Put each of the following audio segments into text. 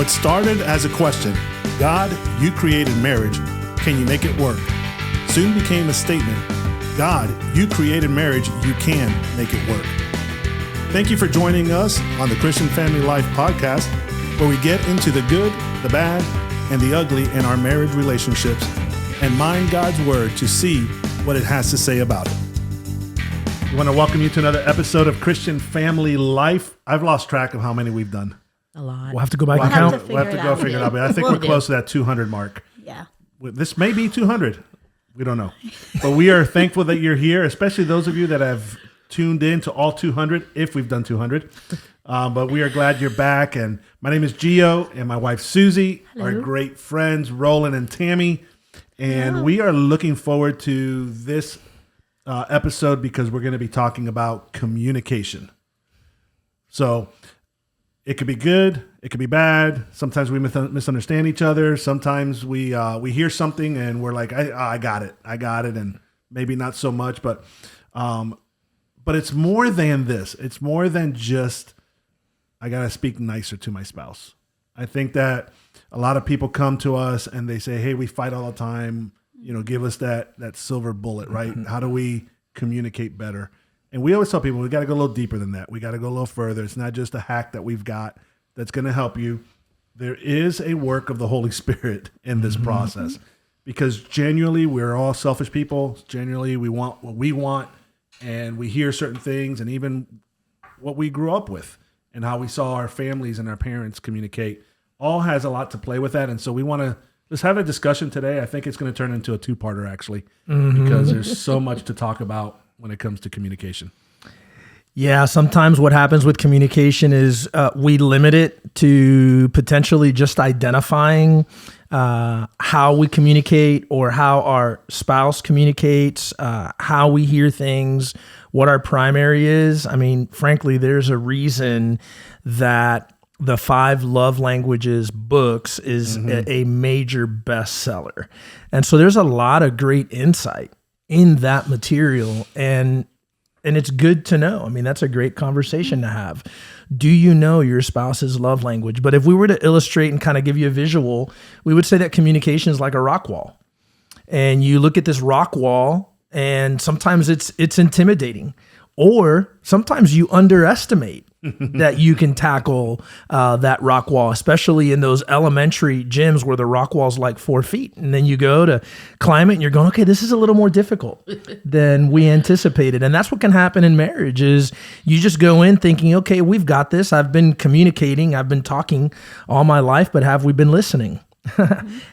What started as a question, God, you created marriage, can you make it work? Soon became a statement, God, you created marriage, you can make it work. Thank you for joining us on the Christian Family Life podcast, where we get into the good, the bad, and the ugly in our marriage relationships and mine God's word to see what it has to say about it. We want to welcome you to another episode of Christian Family Life. I've lost track of how many we've done. A lot. We'll have to go back and count. We'll have to go figure it out. But I think we're close to that 200 mark. Yeah. This may be 200. We don't know. But we are thankful that you're here, especially those of you that have tuned in to all 200, if we've done 200. But we are glad you're back. And my name is Gio, and my wife Susie, our great friends Roland and Tammy. And we are looking forward to this episode because we're going to be talking about communication. So it could be good, it could be bad. Sometimes we misunderstand each other. Sometimes we hear something and we're like, I got it, and maybe not so much. But it's more than this. It's more than just I gotta speak nicer to my spouse. I think that a lot of people come to us and they say, hey, we fight all the time. You know, give us that silver bullet, right? How do we communicate better? And we always tell people we got to go a little deeper than that. We got to go a little further. It's not just a hack that we've got that's going to help you. There is a work of the Holy Spirit in this process, because genuinely we're all selfish people. Genuinely we want what we want, and we hear certain things, and even what we grew up with and how we saw our families and our parents communicate all has a lot to play with that. And so we want to just have a discussion today. I think it's going to turn into a two-parter actually, because there's so much to talk about when it comes to communication. Yeah, sometimes what happens with communication is we limit it to potentially just identifying how we communicate or how our spouse communicates, how we hear things, what our primary is. I mean, frankly, there's a reason that the 5 Love Languages books is a major bestseller. And so there's a lot of great insight in that material, and it's good to know. I mean, that's a great conversation to have. Do you know your spouse's love language? But if we were to illustrate and kind of give you a visual, we would say that communication is like a rock wall. And you look at this rock wall, and sometimes it's intimidating, or sometimes you underestimate that you can tackle that rock wall, especially in those elementary gyms where the rock wall's like 4 feet. And then you go to climb it and you're going, okay, this is a little more difficult than we anticipated. And that's what can happen in marriage is you just go in thinking, okay, we've got this. I've been communicating. I've been talking all my life, but have we been listening?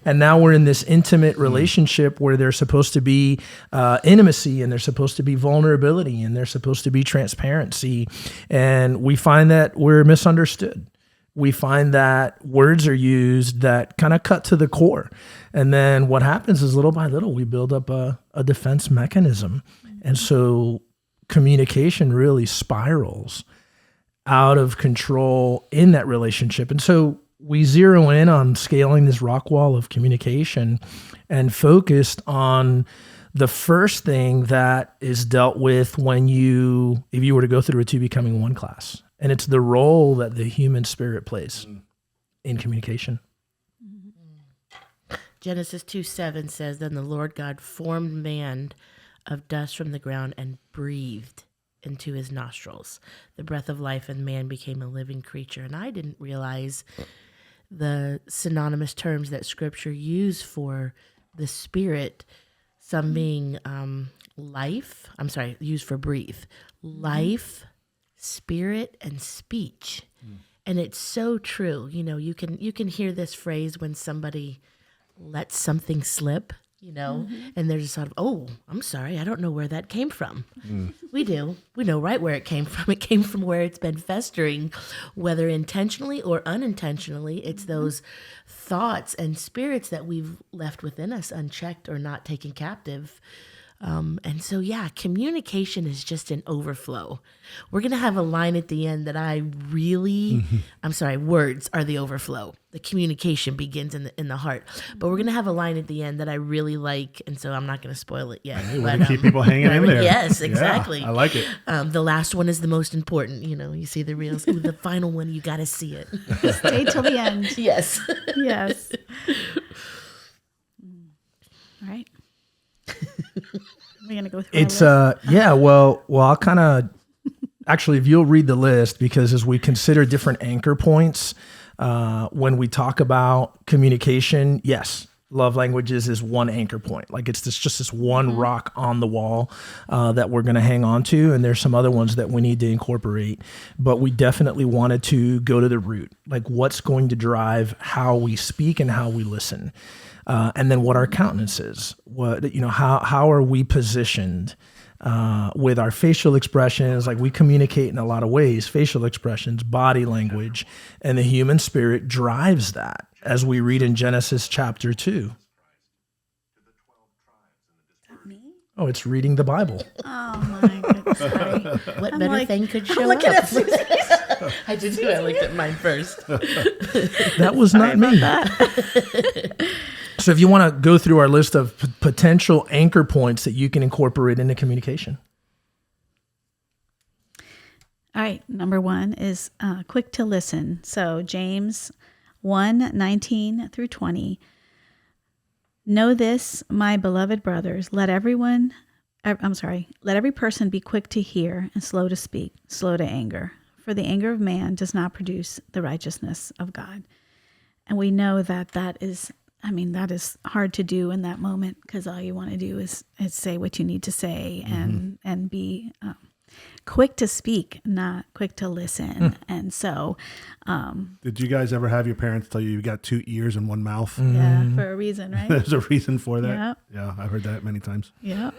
And now we're in this intimate relationship where there's supposed to be intimacy, and there's supposed to be vulnerability, and there's supposed to be transparency. And we find that we're misunderstood. We find that words are used that kind of cut to the core. And then what happens is little by little, we build up a defense mechanism. And so communication really spirals out of control in that relationship. And so we zero in on scaling this rock wall of communication and focused on the first thing that is dealt with if you were to go through a 2 Becoming One class. And it's the role that the human spirit plays in communication. Genesis 2:7 says, then the Lord God formed man of dust from the ground and breathed into his nostrils the breath of life, and man became a living creature. And I didn't realize the synonymous terms that Scripture use for the spirit, some being used for breathe, life, spirit, and speech. And it's so true. You know, you can hear this phrase when somebody lets something slip, you know, and they're just sort of, oh, I'm sorry, I don't know where that came from. We do. We know right where it came from. It came from where it's been festering, whether intentionally or unintentionally. It's those thoughts and spirits that we've left within us unchecked or not taken captive And so, yeah, communication is just an overflow. We're going to have a line at the end that I really, I'm sorry, words are the overflow. The communication begins in the heart. But we're going to have a line at the end that I really like. And so I'm not going to spoil it yet. Hey, we're going to keep people hanging in there. Yes, exactly. Yeah, I like it. The last one is the most important. You see the reels. Ooh, the final one, you got to see it. Stay till the end. Yes. Yes. All right. We're gonna go through. It's well I'll kind of actually, if you'll read the list, because as we consider different anchor points, when we talk about communication, yes, love languages is one anchor point. Like it's just this one rock on the wall that we're going to hang on to. And there's some other ones that we need to incorporate, but we definitely wanted to go to the root, like what's going to drive how we speak and how we listen. And then what our countenance is, how are we positioned with our facial expressions? Like we communicate in a lot of ways, facial expressions, body language, and the human spirit drives that, as we read in Genesis chapter 2. Me? Oh, it's reading the Bible. Oh my goodness. Sorry. What better thing could show I'm looking up? at Susie's. I did too. I looked at mine first. That was not me. So if you want to go through our list of potential anchor points that you can incorporate into communication. All right. Number 1 is quick to listen. So James 1:19-20. Know this, my beloved brothers, let every person be quick to hear and slow to speak, slow to anger. For the anger of man does not produce the righteousness of God. And we know that is hard to do in that moment, because all you want to do is say what you need to say and be quick to speak, not quick to listen. And so, did you guys ever have your parents tell you got 2 ears and 1 mouth? yeah, for a reason, right? There's a reason for that. Yep. Yeah, I've heard that many times. Yeah.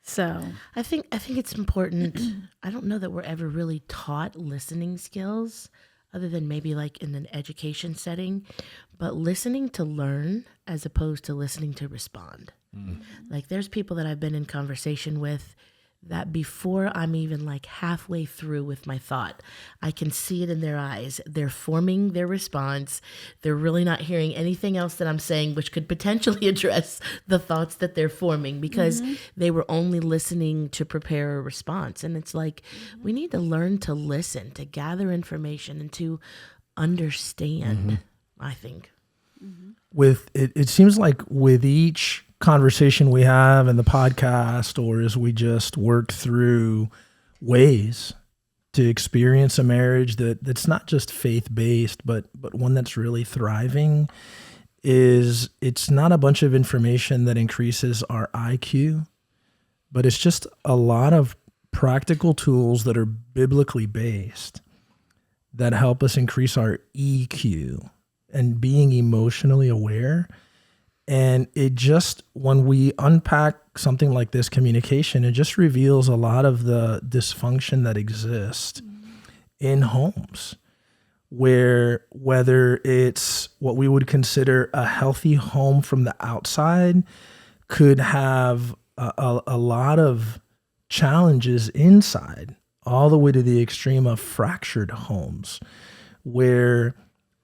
So I think it's important. I don't know that we're ever really taught listening skills, other than maybe like in an education setting, but listening to learn as opposed to listening to respond. Like there's people that I've been in conversation with that before I'm even like halfway through with my thought, I can see it in their eyes. They're forming their response. They're really not hearing anything else that I'm saying, which could potentially address the thoughts that they're forming, because they were only listening to prepare a response. And it's like, we need to learn to listen, to gather information, and to understand, I think. With it seems like with each conversation we have in the podcast, or as we just work through ways to experience a marriage that's not just faith-based, but one that's really thriving, is it's not a bunch of information that increases our IQ, but it's just a lot of practical tools that are biblically based that help us increase our EQ and being emotionally aware. And it just, when we unpack something like this communication, it just reveals a lot of the dysfunction that exists in homes, where whether it's what we would consider a healthy home from the outside could have a lot of challenges inside, all the way to the extreme of fractured homes, where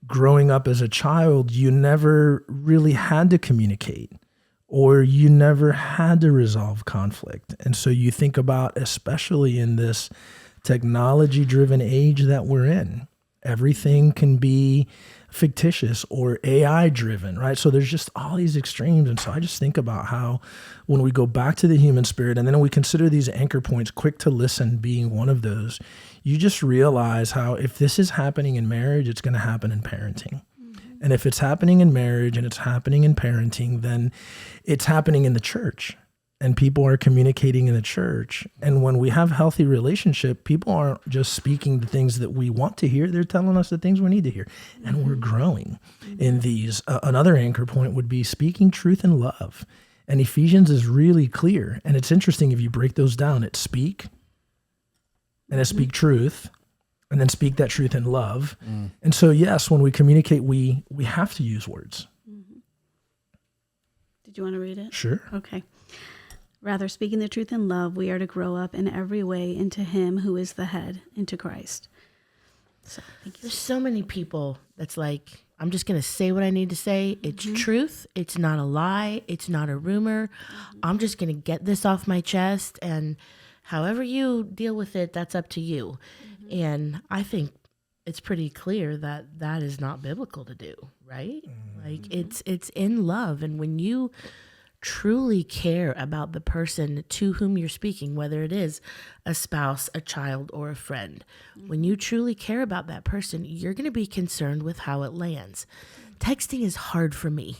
growing up as a child, you never really had to communicate, or you never had to resolve conflict. And so you think about, especially in this technology-driven age that we're in, everything can be fictitious or AI-driven, right? So there's just all these extremes. And so I just think about how when we go back to the human spirit, and then we consider these anchor points, quick to listen being one of those, you just realize how if this is happening in marriage, it's going to happen in parenting. And if it's happening in marriage and it's happening in parenting, then it's happening in the church, and people are communicating in the church. And when we have healthy relationship, people aren't just speaking the things that we want to hear. They're telling us the things we need to hear, and we're growing in these. Another anchor point would be speaking truth in love. And Ephesians is really clear. And it's interesting, if you break those down, it's speak, and it's speak truth, and then speak that truth in love. And so, yes, when we communicate, we have to use words. Did you want to read it? Sure. Okay. Rather, speaking the truth in love, we are to grow up in every way into him who is the head, into Christ. So, thank you. There's so many people that's like, I'm just going to say what I need to say. It's truth. It's not a lie. It's not a rumor. I'm just going to get this off my chest. And however you deal with it, that's up to you. And I think it's pretty clear that that is not biblical to do, right? Like it's in love. And when you truly care about the person to whom you're speaking, whether it is a spouse, a child, or a friend, when you truly care about that person, you're going to be concerned with how it lands. Texting is hard for me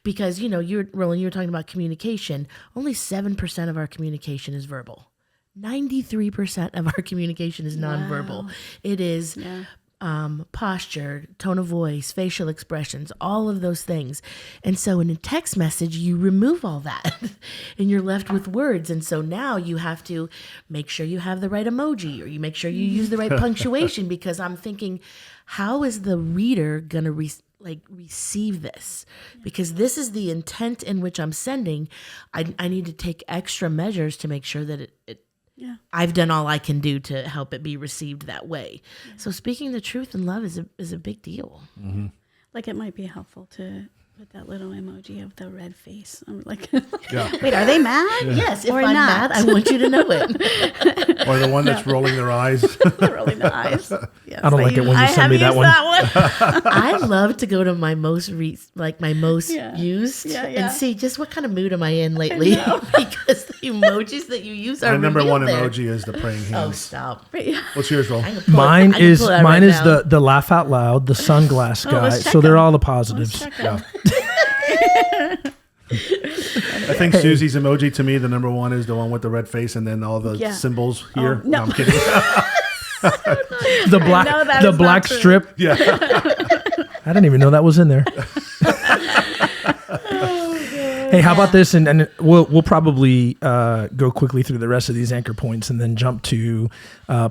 because, you know, Roland, you were talking about communication. Only 7% of our communication is verbal. 93% of our communication is nonverbal. It is posture, tone of voice, facial expressions, all of those things. And so in a text message, you remove all that and you're left with words. And so now you have to make sure you have the right emoji, or you make sure you use the right punctuation, because I'm thinking, how is the reader going to receive this? Because this is the intent in which I'm sending. I need to take extra measures to make sure that it I've done all I can do to help it be received that way. So speaking the truth in love is a big deal. Mm-hmm. Like, it might be helpful to put that little emoji of the red face. I'm like, Yeah. wait, are they mad? Yes, if Or I'm not. mad, I want you to know it. Or the one that's rolling their eyes. Rolling the eyes. Yes, I don't like it when you send me that one. I love to go to my most used Yeah. and see just what kind of mood am I in lately, because the emojis that you use are My number one there. emoji is the praying Oh, hands. stop. What's yours, Roll? Mine is the the laugh out loud, the sunglass guy. let's check So they're them. all the Let's positives. check them. I think Susie's emoji, to me, the number one is the one with the red face and then all the Yeah. symbols here. no. I'm kidding. The know black that the is black not true. strip. Yeah. I didn't even know that was in there. Hey, how about this? And we'll probably go quickly through the rest of these anchor points and then jump to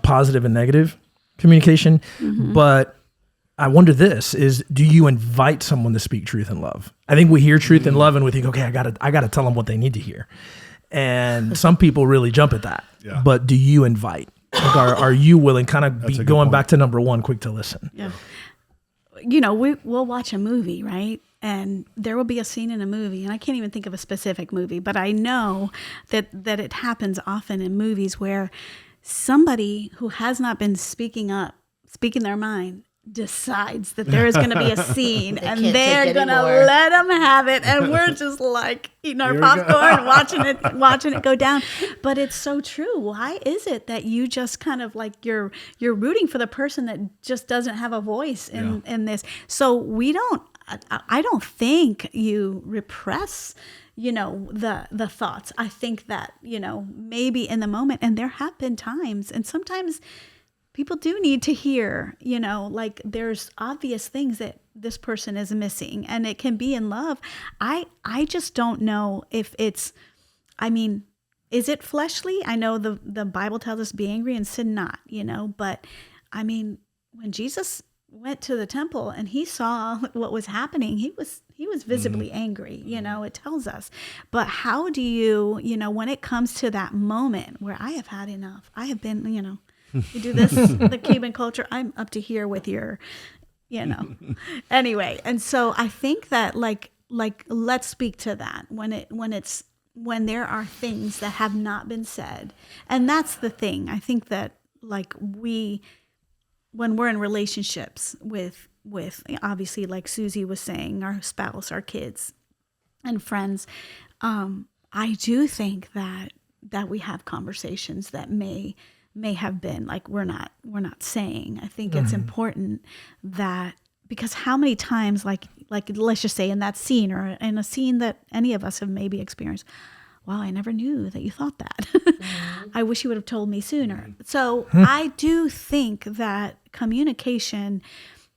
positive and negative communication. But I wonder, do you invite someone to speak truth in love? I think we hear truth in love and we think, okay, I gotta tell them what they need to hear. And some people really jump at that. Yeah. But do you invite? Like, are you willing, kind of That's a good going point. back to number one, quick to listen? Yeah. You know, we'll watch a movie, right? And there will be a scene in a movie, and I can't even think of a specific movie, but I know that it happens often in movies where somebody who has not been speaking their mind, decides that there is going to be a scene and can't they're take going to anymore. let them have it. And we're just like eating our Here we go. popcorn, watching it go down. But it's so true. Why is it that you just kind of like you're rooting for the person that just doesn't have a voice in this? So I don't think you repress, the thoughts. I think that, maybe in the moment, and there have been times, and sometimes people do need to hear, like there's obvious things that this person is missing, and it can be in love. I just don't know if it's, is it fleshly? I know the Bible tells us be angry and sin not, but when Jesus went to the temple and he saw what was happening, he was visibly angry, it tells us. But how do you, when it comes to that moment where I have had enough, I have been, you do this, the Cuban culture, I'm up to here with your, anyway. And so I think that like, let's speak to that when there are things that have not been said. And that's the thing. I think that like when we're in relationships with obviously, like Susie was saying, our spouse, our kids and friends, I do think that we have conversations that may have been like we're not saying. I think it's important that, because how many times like let's just say in that scene or in a scene that any of us have maybe experienced, wow, I never knew that you thought that. I wish you would have told me sooner. So I do think that communication,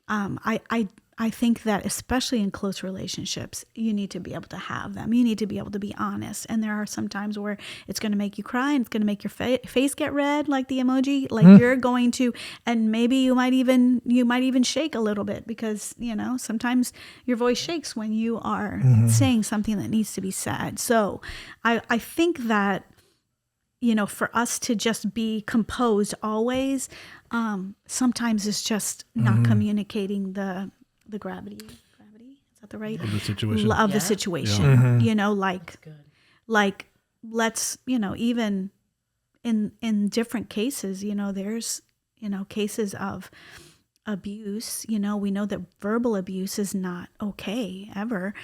I I think that especially in close relationships, you need to be able to have them. You need to be able to be honest. And there are some times where it's going to make you cry and it's going to make your face get red, like the emoji. Like you're going to, and maybe you might even shake a little bit because, sometimes your voice shakes when you are saying something that needs to be said. So I think that, for us to just be composed always, sometimes it's just not communicating the gravity, is that the right? Of the situation. Of the situation, Good. like let's, even in different cases, there's, cases of abuse, we know that verbal abuse is not okay ever.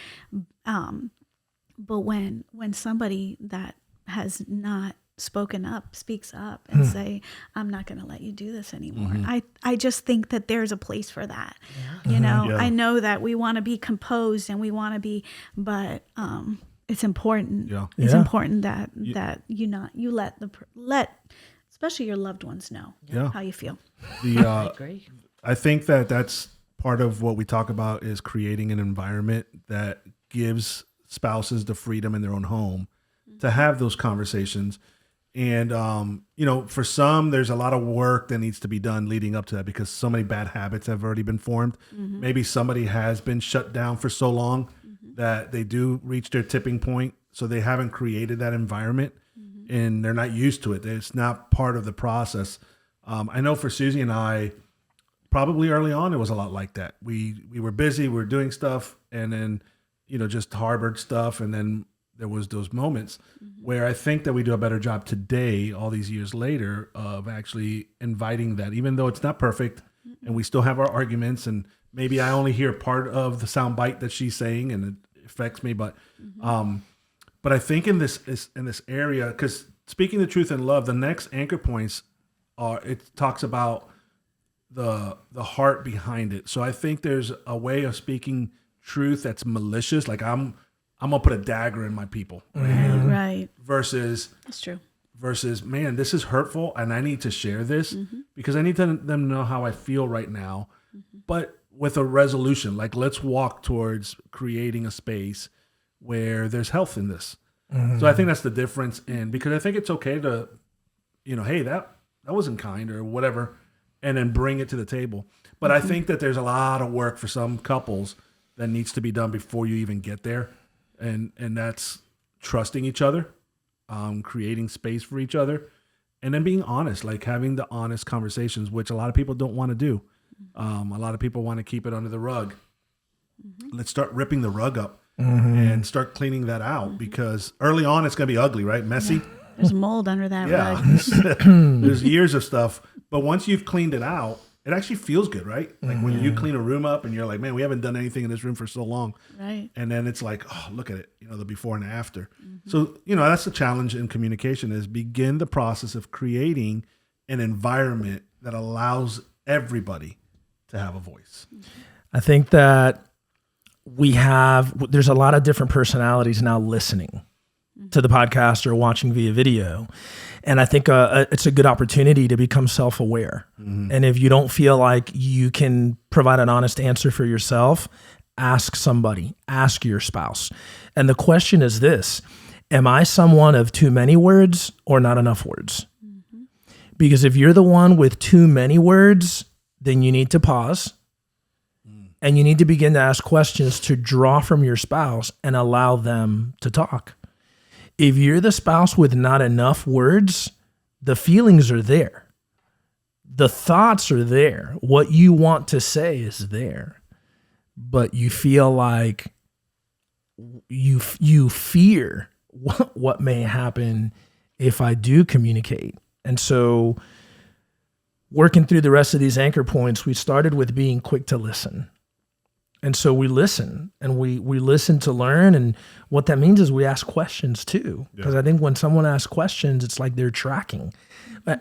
But when somebody that has not spoken up speaks up and say, I'm not going to let you do this anymore. I just think that there's a place for that. I know that we want to be composed and we want to be, but it's important. It's important that you let especially your loved ones know how you feel. I agree. I think that's part of what we talk about is creating an environment that gives spouses the freedom in their own home to have those conversations. And, for some, there's a lot of work that needs to be done leading up to that because so many bad habits have already been formed. Maybe somebody has been shut down for so long that they do reach their tipping point. So they haven't created that environment and they're not used to it. It's not part of the process. I know for Susie and I, probably early on, it was a lot like that. We were busy, we were doing stuff, and then, just harbored stuff. And then there was those moments where I think that we do a better job today, all these years later, of actually inviting that, even though it's not perfect and we still have our arguments and maybe I only hear part of the sound bite that she's saying and it affects me. But I think in this area, because speaking the truth in love, the next anchor points it talks about the heart behind it. So I think there's a way of speaking truth that's malicious. Like I'm gonna put a dagger in my people, Right. Versus That's true. Versus, man, this is hurtful, and I need to share this because I need them to know how I feel right now, but with a resolution. Like, let's walk towards creating a space where there's health in this. So I think that's the difference. And because I think it's okay to, hey, that wasn't kind or whatever, and then bring it to the table. But I think that there's a lot of work for some couples that needs to be done before you even get there. And that's trusting each other, creating space for each other, and then being honest, like having the honest conversations, which a lot of people don't want to do. A lot of people want to keep it under the rug. Let's start ripping the rug up and start cleaning that out because early on it's going to be ugly, right? Messy. Yeah. There's mold under that rug. There's years of stuff. But once you've cleaned it out, it actually feels good, right? Like when you clean a room up and you're like, man, we haven't done anything in this room for so long. Right. And then it's like, oh, look at it, the before and after. So, that's the challenge in communication is begin the process of creating an environment that allows everybody to have a voice. I think that there's a lot of different personalities now listening to the podcast or watching via video. And I think it's a good opportunity to become self-aware. And if you don't feel like you can provide an honest answer for yourself, ask somebody, ask your spouse. And the question is this: am I someone of too many words or not enough words? Because if you're the one with too many words, then you need to pause and you need to begin to ask questions to draw from your spouse and allow them to talk. If you're the spouse with not enough words, the feelings are there. The thoughts are there. What you want to say is there. But you feel like you fear what may happen if I do communicate. And so working through the rest of these anchor points, we started with being quick to listen. And so we listen and we listen to learn. And what that means is we ask questions too. Because I think when someone asks questions, it's like they're tracking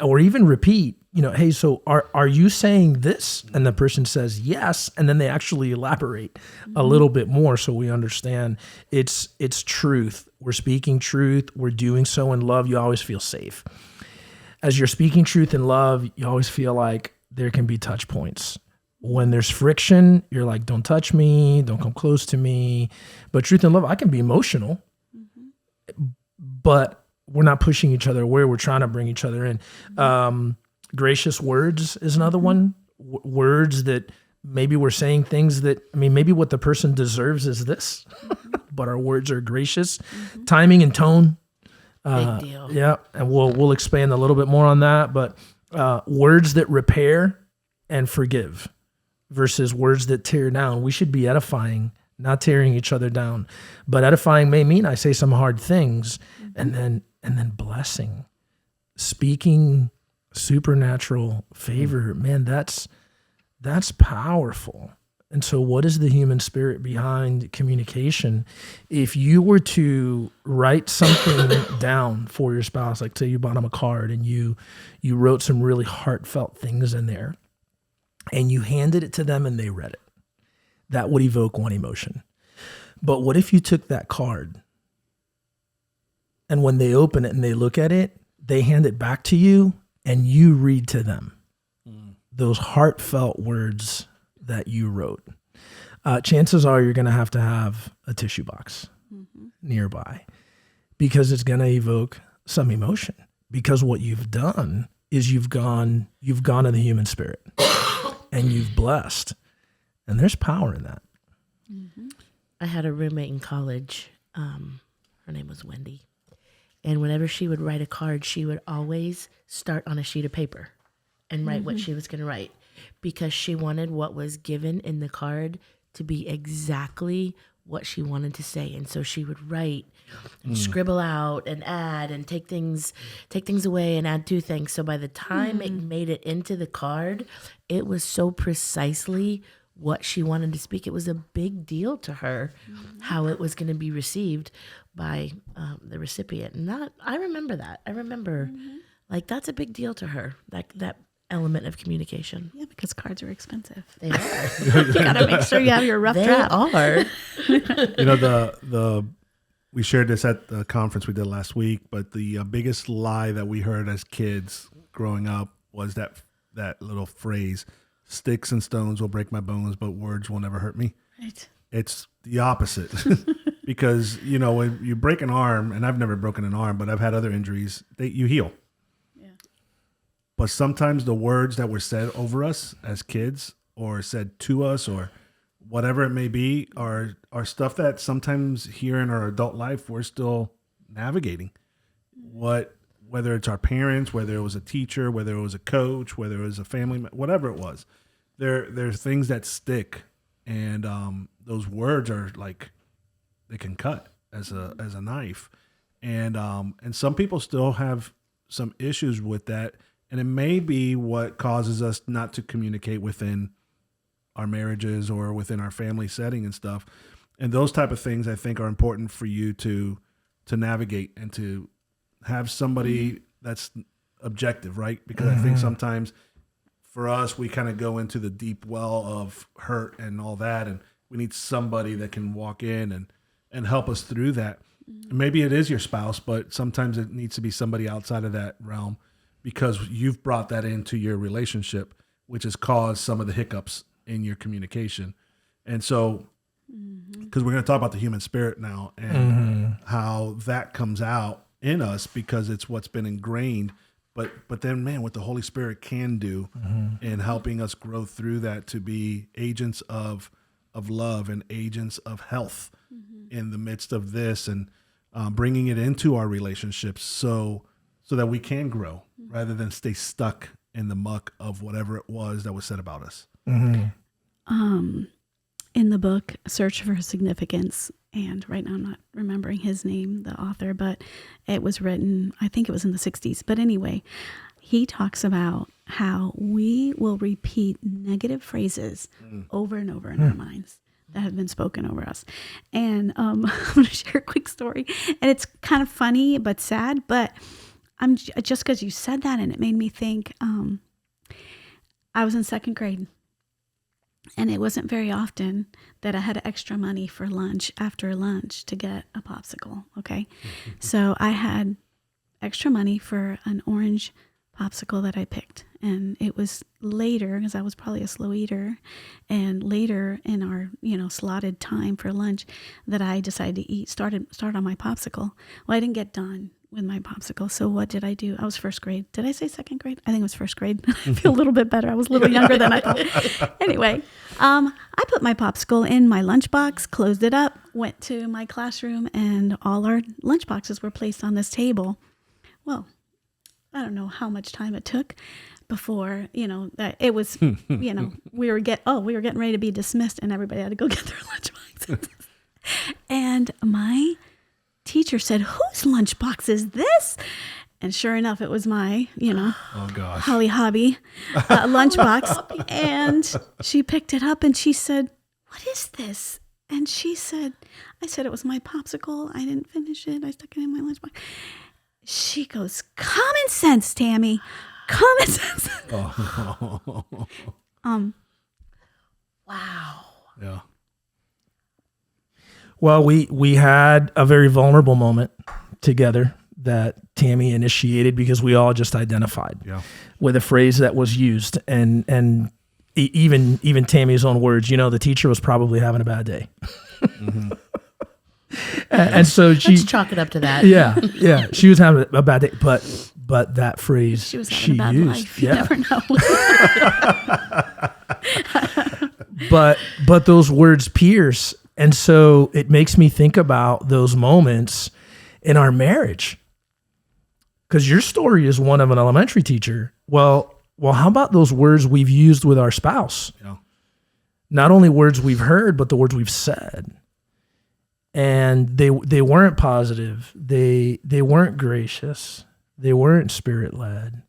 or even repeat, hey, so are you saying this? And the person says yes. And then they actually elaborate a little bit more so we understand it's truth. We're speaking truth. We're doing so in love. You always feel safe. As you're speaking truth in love, you always feel like there can be touch points. When there's friction, you're like, don't touch me, don't come close to me. But truth and love, I can be emotional, but we're not pushing each other away. We're trying to bring each other in. Gracious words is another one. Words that maybe we're saying things that, maybe what the person deserves is this, but our words are gracious. Timing and tone. Big deal. Yeah, and we'll expand a little bit more on that. But words that repair and forgive versus words that tear down. We should be edifying, not tearing each other down. But edifying may mean I say some hard things, and then blessing, speaking supernatural favor. Man, that's powerful. And so what is the human spirit behind communication? If you were to write something down for your spouse, like say you bought them a card and you wrote some really heartfelt things in there and you handed it to them and they read it, that would evoke one emotion. But what if you took that card and when they open it and they look at it, they hand it back to you and you read to them those heartfelt words that you wrote? Chances are you're going to have a tissue box nearby because it's going to evoke some emotion, because what you've done is you've gone to the human spirit and you've blessed, and there's power in that. I had a roommate in college. Her name was Wendy. And whenever she would write a card, she would always start on a sheet of paper and write what she was going to write, because she wanted what was given in the card to be exactly what she wanted to say. And so she would write and scribble out and add and take things away and add to things. So by the time it made it into the card, it was so precisely what she wanted to speak. It was a big deal to her how it was going to be received by the recipient. And I remember that. I remember like that's a big deal to her, that element of communication. Yeah, because cards are expensive. They are. You gotta make sure you have your rough They draft. are. We shared this at the conference we did last week, but the biggest lie that we heard as kids growing up was that little phrase, "Sticks and stones will break my bones, but words will never hurt me." Right. It's the opposite. Because, when you break an arm, and I've never broken an arm, but I've had other injuries, you heal. But sometimes the words that were said over us as kids or said to us or whatever it may be are stuff that sometimes here in our adult life we're still navigating. Whether it's our parents, whether it was a teacher, whether it was a coach, whether it was a family, whatever it was, there's things that stick, and those words are like they can cut as a knife, and some people still have some issues with that. And it may be what causes us not to communicate within our marriages or within our family setting and stuff. And those type of things I think are important for you to navigate and to have somebody that's objective, right? Because I think sometimes for us, we kind of go into the deep well of hurt and all that. And we need somebody that can walk in and help us through that. Maybe it is your spouse, but sometimes it needs to be somebody outside of that realm, because you've brought that into your relationship, which has caused some of the hiccups in your communication. And so, because we're going to talk about the human spirit now and how that comes out in us because it's what's been ingrained. But then, man, what the Holy Spirit can do in helping us grow through that to be agents of love and agents of health in the midst of this, and bringing it into our relationships so that we can grow rather than stay stuck in the muck of whatever it was that was said about us. In the book, Search for Significance, and right now I'm not remembering his name, the author, but it was written, I think it was in the 60s. But anyway, he talks about how we will repeat negative phrases over and over in our minds that have been spoken over us. And I'm going to share a quick story. And it's kind of funny but sad, but I'm just because you said that, and it made me think, I was in second grade, and it wasn't very often that I had extra money for lunch after lunch to get a popsicle. Okay. So I had extra money for an orange popsicle that I picked, And it was later, because I was probably a slow eater, and later in our, slotted time for lunch, that I decided to start on my popsicle. Well, I didn't get done with my popsicle. So what did I do? I was first grade. Did I say second grade? I think it was first grade. I feel a little bit better. I was a little younger than I thought. Anyway, I put my popsicle in my lunchbox, closed it up, went to my classroom, and all our lunchboxes were placed on this table. Well, I don't know how much time it took before, that it was, we were getting ready to be dismissed, and everybody had to go get their lunchboxes. And my teacher said, "Whose lunchbox is this?" And sure enough, it was my, oh gosh, Holly Hobby lunchbox. And she picked it up and she said, "What is this?" And I said, "It was my popsicle. I didn't finish it. I stuck it in my lunchbox." She goes, "Common sense, Tammy. Common sense." Wow. Yeah. Well, we had a very vulnerable moment together that Tammy initiated because we all just identified with a phrase that was used, and even Tammy's own words. The teacher was probably having a bad day, Mm-hmm. and so Let's chalk it up to that. Yeah, she was having a bad day, but that phrase She was having a bad used, life. You never know. but those words pierce. And so it makes me think about those moments in our marriage. Because your story is one of an elementary teacher. Well, how about those words we've used with our spouse? Yeah. Not only words we've heard, but the words we've said. And they weren't positive. They weren't gracious. They weren't spirit-led.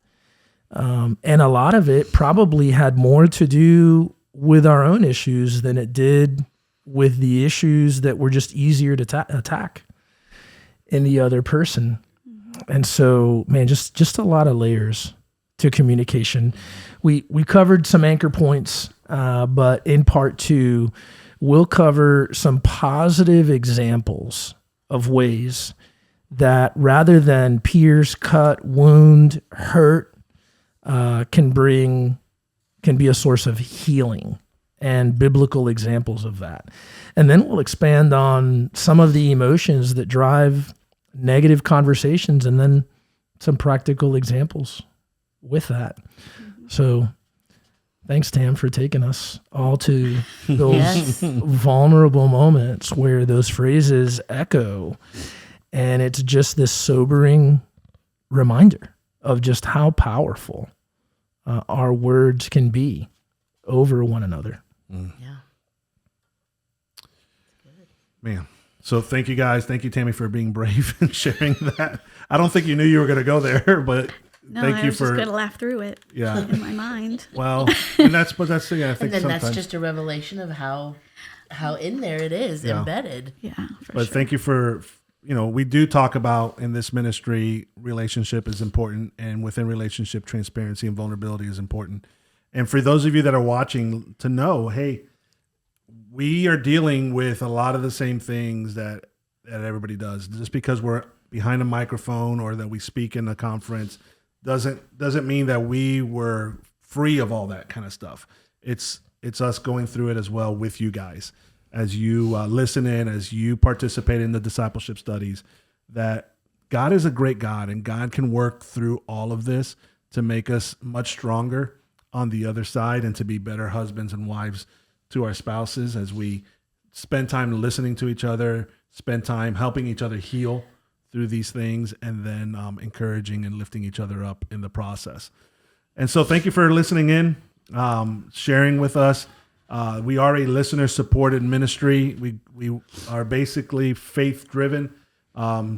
And a lot of it probably had more to do with our own issues than it did with the issues that were just easier to attack in the other person. And so, man, just a lot of layers to communication. We covered some anchor points, but in part 2, we'll cover some positive examples of ways that rather than pierce, cut, wound, hurt, can be a source of healing, and biblical examples of that. And then we'll expand on some of the emotions that drive negative conversations, and then some practical examples with that. So thanks, Tam, for taking us all to those vulnerable moments where those phrases echo. And it's just this sobering reminder of just how powerful our words can be over one another. Yeah. Man. So thank you guys. Thank you, Tammy, for being brave and sharing that. I don't think you knew you were going to go there, but No, thank I you was for just going to laugh through it Yeah. in my mind. Well, and that's the thing. I think And then sometimes. that's just a revelation of how in there it is embedded. Yeah, for But sure. thank you for, we do talk about in this ministry, relationship is important, and within relationship, transparency and vulnerability is important. And for those of you that are watching to know, hey, we are dealing with a lot of the same things that everybody does. Just because we're behind a microphone or that we speak in a conference doesn't mean that we were free of all that kind of stuff. It's us going through it as well with you guys. As you listen in, as you participate in the discipleship studies, that God is a great God, and God can work through all of this to make us much stronger on the other side and to be better husbands and wives to our spouses as we spend time listening to each other, spend time helping each other heal through these things, and then encouraging and lifting each other up in the process. And so thank you for listening in, sharing with us. We are a listener-supported ministry. We are basically faith-driven,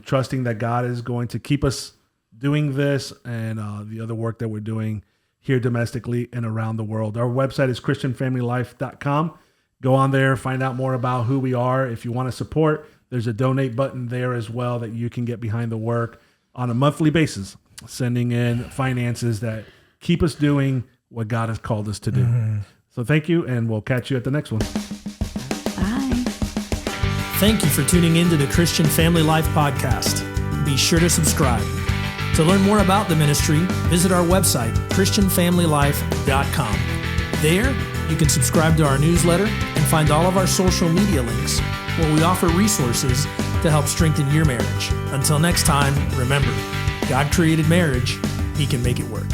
trusting that God is going to keep us doing this and the other work that we're doing here domestically and around the world. Our website is christianfamilylife.com. Go on there, find out more about who we are. If you want to support, there's a donate button there as well that you can get behind the work on a monthly basis, sending in finances that keep us doing what God has called us to do. Mm-hmm. So thank you, and we'll catch you at the next one. Bye. Thank you for tuning in to the Christian Family Life Podcast. Be sure to subscribe. To learn more about the ministry, visit our website, ChristianFamilyLife.com. There, you can subscribe to our newsletter and find all of our social media links where we offer resources to help strengthen your marriage. Until next time, remember, God created marriage. He can make it work.